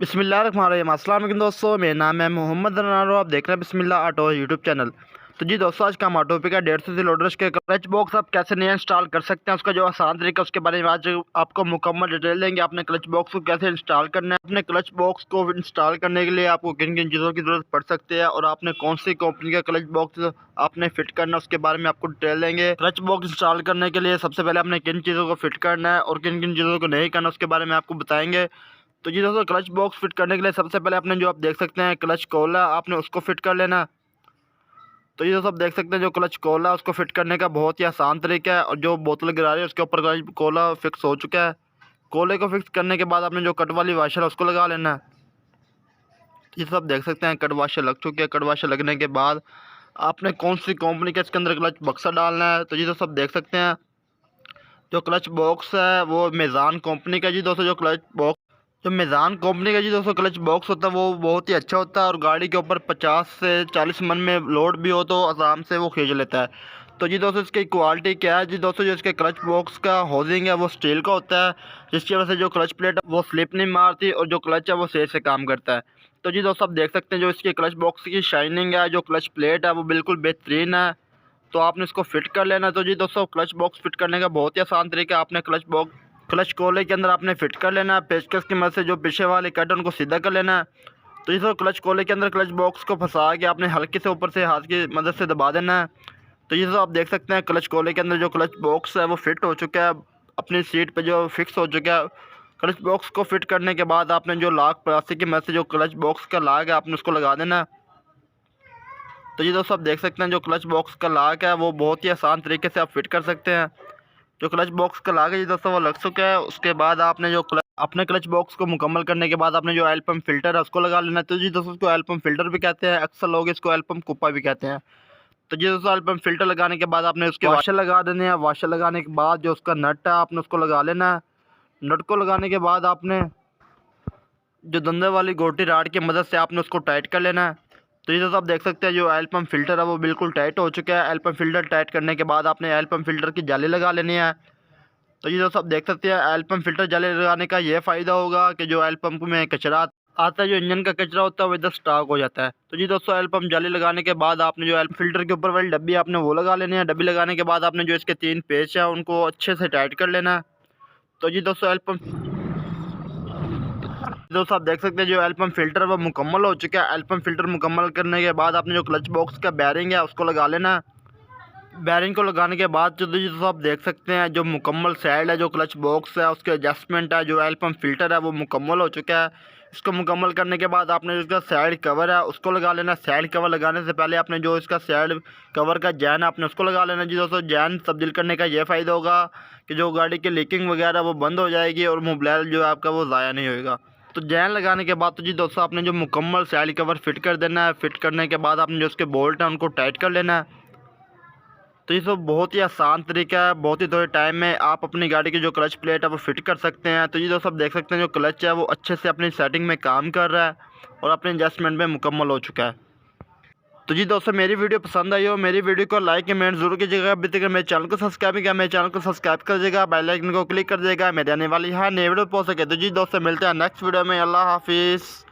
बिस्मिल्लाहिर्रहमानिर्रहीम। अस्सलाम वालेकुम दोस्तों, मेरा नाम है मोहम्मद रनारो। आप देख रहे हैं बिस्मिल्लाह ऑटो यूट्यूब चैनल। तो जी दोस्तों, आज का हमारा टॉपिक है 150 से लोडर्स के क्लच बॉक्स आप कैसे नया इंस्टॉल कर सकते हैं, उसका जो आसान तरीका उसके बारे में आज आपको मुकम्मल डिटेल देंगे। आपने क्लच बॉक्स को कैसे इंस्टॉल करना है, अपने क्लच बॉक्स को इंस्टॉल करने के लिए आपको किन किन चीज़ों की ज़रूरत पड़ सकती है और आपने कौन सी कंपनी का क्लच बॉक्स आपने फिट करना है, उसके बारे में आपको डिटेल देंगे। क्लच बॉक्स इंस्टॉल करने के लिए सबसे पहले आपने किन चीज़ों को फिट करना है और किन किन चीज़ों को नहीं करना, उसके बारे में आपको बताएंगे। तो जी दोस्तों, क्लच बॉक्स फिट करने के लिए सबसे पहले आपने जो आप देख सकते हैं क्लच कोला, आपने उसको फिट कर लेना। तो ये दोस्तों आप देख सकते हैं जो क्लच कोला है उसको फिट करने का बहुत ही आसान तरीका है। और जो बोतल गिरा रही है उसके ऊपर क्लच कोला फिक्स हो चुका है। कोले को फिक्स करने के बाद आपने जो कट वाली वाशर है उसको लगा लेना है। ये सब देख सकते हैं कट वाशर लग चुकी है। कट वाशर लगने के बाद आपने कौन सी कंपनी का इसके अंदर क्लच बक्सा डालना है। तो ये दोस्तों आप देख सकते हैं जो क्लच बॉक्स है वो मेज़ान कंपनी का। जी दोस्तों, जो मेज़ान कंपनी का जी दोस्तों क्लच बॉक्स होता है वो बहुत ही अच्छा होता है और गाड़ी के ऊपर 50 से 40 मन में लोड भी हो तो आराम से वो खींच लेता है। तो जी दोस्तों, इसकी क्वालिटी क्या है। जी दोस्तों, जो इसके क्लच बॉक्स का होजिंग है वो स्टील का होता है, जिसकी वजह से जो क्लच प्लेट है वो स्लिप नहीं मारती और जो क्लच है वो सही से काम करता है। तो जी दोस्तों, आप देख सकते हैं जो इसकी क्लच बॉक्स की शाइनिंग है, जो क्लच प्लेट है वो बिल्कुल बेहतरीन है। तो आपने इसको फिट कर लेना। तो जी दोस्तों, क्लच बॉक्स फिट करने का बहुत ही आसान तरीका है। आपने क्लच कोले के अंदर आपने फिट कर लेना है। पेचकस की मदद से जो पीछे वाले कट उनको सीधा कर लेना है। तो ये क्लच कोले के अंदर क्लच बॉक्स को फंसा के आपने हल्के से ऊपर से हाथ की मदद से दबा देना है। तो ये आप देख सकते हैं क्लच कोले के अंदर जो क्लच बॉक्स है वो फिट हो चुका है, अपनी सीट पे जो फिक्स हो चुका है। क्लच बॉक्स को फिट करने के बाद आपने जो लॉक प्लास्टिक की मदद से जो क्लच बॉक्स का लॉक है आपने उसको लगा देना है। तो ये दोस्तों आप देख सकते हैं जो क्लच बॉक्स का लॉक है वो बहुत ही आसान तरीके से आप फिट कर सकते हैं। जो क्लच बॉक्स का लॉक है जी दोस्तों वो लग चुका है। उसके बाद आपने जो अपने क्लच बॉक्स को मुकम्मल करने के बाद आपने जो ऑयल पंप फिल्टर है उसको लगा लेना है। तो जी दोस्तों, इसको ऑयल पंप फिल्टर भी कहते हैं, अक्सर लोग इसको ऑयल पंप कुप्पा भी कहते हैं। तो जी दोस्तों, ऑयल पंप फिल्टर लगाने के बाद आपने उसके वाशर लगा देने हैं। वाशर लगाने के बाद जो उसका नट है आपने उसको लगा लेना है। नट को लगाने के बाद आपने जो दंदे वाली गोटी राड की मदद से आपने उसको टाइट कर लेना है। तो ये दोस्तों आप देख सकते हैं जो ऑयल पंप फिल्टर है वो बिल्कुल टाइट हो चुका है। ऑयल पंप फिल्टर टाइट करने के बाद आपने ऑयल पंप फिल्टर की जाली लगा लेनी है। तो ये दोस्तों आप देख सकते हैं ऑयल पंप फिल्टर जाली लगाने का ये फ़ायदा होगा कि जो ऑयल पंप में कचरा आता है, जो इंजन का कचरा होता है वो इधर स्टॉक हो जाता है। तो जी दोस्तों, ऑयल पंप जाली लगाने के बाद आपने जो ऑयल फिल्टर के ऊपर वाली डब्बी आपने वो लगा लेनी है। डब्बी लगाने के बाद आपने जो इसके 3 पेच हैं उनको अच्छे से टाइट कर लेना है। तो जी दोस्तों, आप देख सकते हैं जो ऑयल पंप फिल्टर वो मुकम्मल हो चुका है। ऑयल पंप फिल्टर मुकम्मल करने के बाद आपने जो क्लच बॉक्स का बैरिंग है उसको लगा लेना है। बैरिंग को लगाने के बाद जो दोस्तों आप देख सकते हैं जो मुकम्मल साइड है, जो क्लच बॉक्स है उसके एडजस्टमेंट है, जो ऑयल पंप फिल्टर है वो मुकम्मल हो चुका है। इसको मुकम्मल करने के बाद आपने जो इसका साइड कवर है उसको लगा लेना। साइड कवर लगाने से पहले आपने जो इसका साइड कवर का जैन है आपने उसको लगा लेना। जी दोस्तों, जैन तब्दील करने का ये फ़ायदा होगा कि जो गाड़ी की लीकिंग वगैरह वो बंद हो जाएगी और मोबाइल जो है आपका वो ज़ाया नहीं होगा। तो जैन लगाने के बाद तो जी दोस्तों आपने जो मुकम्मल साइड कवर फिट कर देना है। फिट करने के बाद आपने जो उसके बोल्ट हैं उनको टाइट कर लेना है। तो ये सब बहुत ही आसान तरीका है, बहुत ही थोड़े टाइम में आप अपनी गाड़ी की जो क्लच प्लेट है वो फिट कर सकते हैं। तो ये दोस्तों आप देख सकते हैं जो क्लच है वो अच्छे से अपनी सेटिंग में काम कर रहा है और अपने एडजस्टमेंट में मुकम्मल हो चुका है। तो जी दोस्तों, मेरी वीडियो पसंद आई हो मेरी वीडियो को लाइक कमेंट जरूर कीजिएगा। अभी तक मेरे चैनल को सब्सक्राइब नहीं किया, मेरे चैनल को सब्सक्राइब कर दीजिएगा, बेल आइकन को क्लिक कर दीजिएगा, मेरे आने वाली नई वीडियो पहुँच सके। तो जी दोस्तों, मिलते हैं नेक्स्ट वीडियो में। अल्लाह हाफिज़।